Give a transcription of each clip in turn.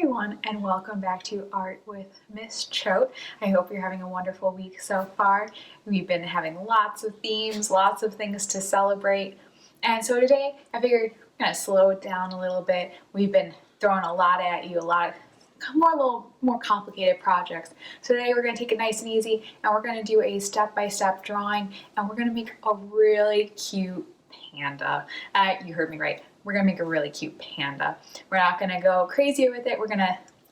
everyone, and welcome back to Art with Miss Choate. I hope you're having a wonderful week so far. We've been having lots of themes, lots of things to celebrate. And so today I figured I'm gonna slow it down a little bit. We've been throwing a lot at you, a little more complicated projects. So today we're gonna take it nice and easy, and we're gonna do a step-by-step drawing, and we're gonna make a really cute panda. You heard me right. We're gonna make a really cute panda. We're not gonna go crazy with it.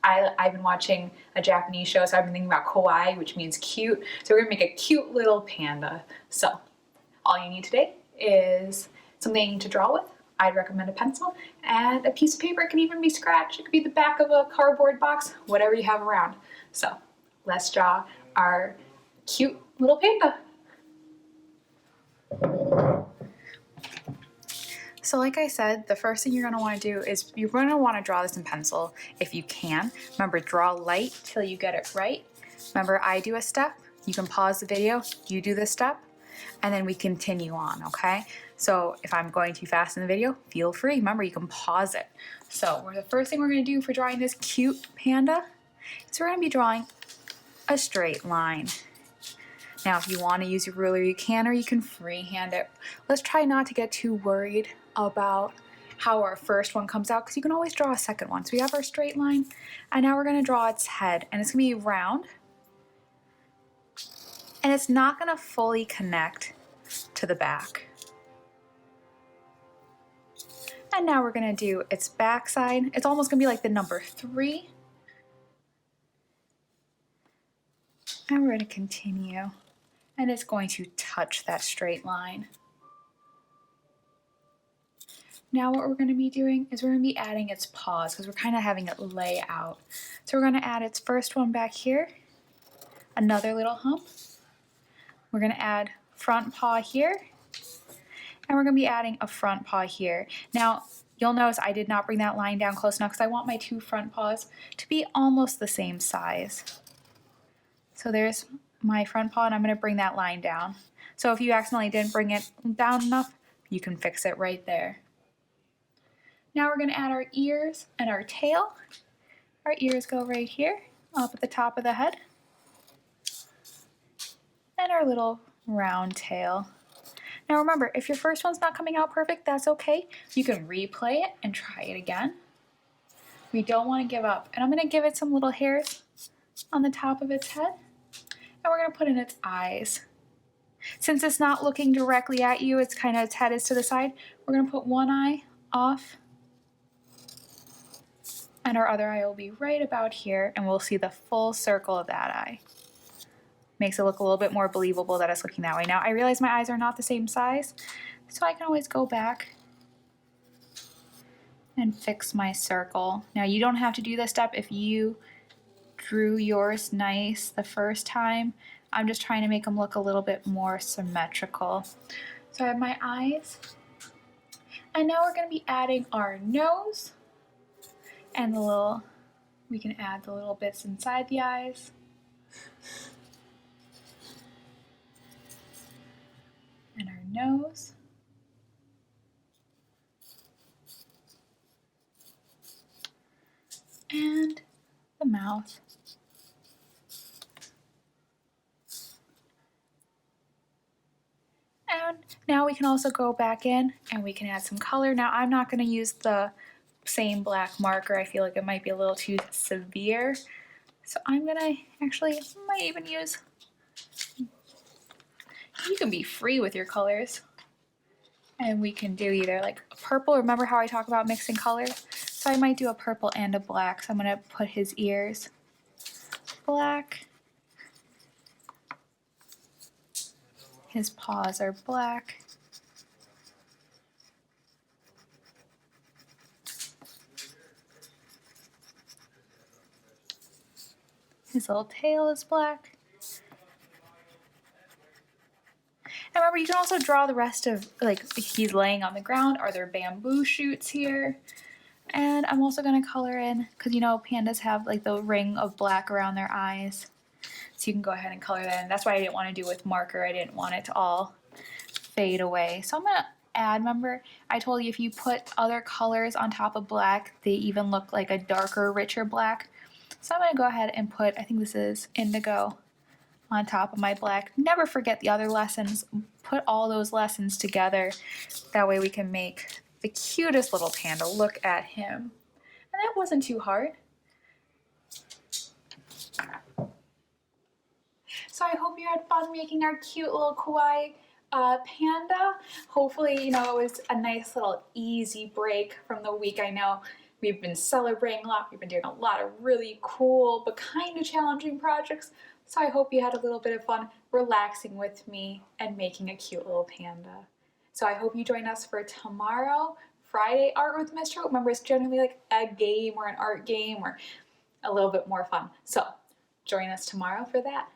I've been watching a Japanese show, so I've been thinking about kawaii, which means cute. So we're gonna make a cute little panda. So all you need today is something to draw with. I'd recommend a pencil and a piece of paper. It can even be scratched. It could be the back of a cardboard box, whatever you have around. So let's draw our cute little panda. So like I said, the first thing you're going to want to do is you're going to want to draw this in pencil if you can. Remember, draw light till you get it right. Remember, I do a step. You can pause the video, you do this step, and then we continue on, okay? So if I'm going too fast in the video, feel free. Remember, you can pause it. So the first thing we're going to do for drawing this cute panda is we're going to be drawing a straight line. Now, if you want to use your ruler, you can, or you can freehand it. Let's try not to get too worried about how our first one comes out, because you can always draw a second one. So we have our straight line, and now we're going to draw its head, and it's going to be round, and it's not going to fully connect to the back. And now we're going to do its backside. It's almost going to be like the number 3. And we're going to continue, and it's going to touch that straight line. Now what we're going to be doing is we're going to be adding its paws, because we're kind of having it lay out. So we're going to add its first one back here, another little hump. We're going to add front paw here, and we're going to be adding a front paw here. Now you'll notice I did not bring that line down close enough because I want my 2 front paws to be almost the same size. So there's my front paw, and I'm going to bring that line down. So if you accidentally didn't bring it down enough, you can fix it right there. Now we're going to add our ears and our tail. Our ears go right here, up at the top of the head. And our little round tail. Now remember, if your first one's not coming out perfect, that's okay. You can replay it and try it again. We don't want to give up. And I'm going to give it some little hairs on the top of its head. And we're going to put in its eyes. Since it's not looking directly at you, its head is to the side, we're going to put one eye off, and our other eye will be right about here, and we'll see the full circle of that eye. Makes it look a little bit more believable that it's looking that way. Now I realize my eyes are not the same size, so I can always go back and fix my circle. Now you don't have to do this step if you drew yours nice the first time. I'm just trying to make them look a little bit more symmetrical. So I have my eyes, and now we're going to be adding our nose, and we can add the little bits inside the eyes. And our nose. And the mouth. And now we can also go back in and we can add some color. Now I'm not going to use the same black marker. I feel like it might be a little too severe. So I'm going to might even use, you can be free with your colors. And we can do either like a purple. Remember how I talk about mixing colors? So I might do a purple and a black. So I'm going to put his ears black. His paws are black. His little tail is black. And remember, you can also draw the rest of, like, he's laying on the ground. Are there bamboo shoots here? And I'm also going to color in, because you know pandas have like the ring of black around their eyes. So you can go ahead and color that in. That's why I didn't want to do with marker. I didn't want it to all fade away. So I'm going to add. Remember, I told you if you put other colors on top of black, they even look like a darker, richer black. So I'm going to go ahead and put, I think this is indigo, on top of my black. Never forget the other lessons. Put all those lessons together. That way we can make the cutest little panda. Look at him. And that wasn't too hard. So I hope you had fun making our cute little kawaii panda. Hopefully, you know, it was a nice little easy break from the week. I know we've been celebrating a lot. We've been doing a lot of really cool but kind of challenging projects. So I hope you had a little bit of fun relaxing with me and making a cute little panda. So I hope you join us for tomorrow, Friday Art with Miss Choate. Remember, it's generally like a game or an art game or a little bit more fun. So join us tomorrow for that.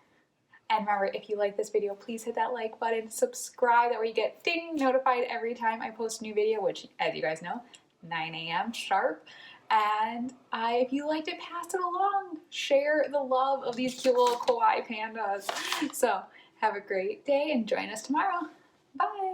And remember, if you like this video, please hit that like button, subscribe, that way you get ding notified every time I post a new video, which, as you guys know, 9 a.m. sharp. And if you liked it, pass it along. Share the love of these cute little kawaii pandas. So have a great day and join us tomorrow. Bye.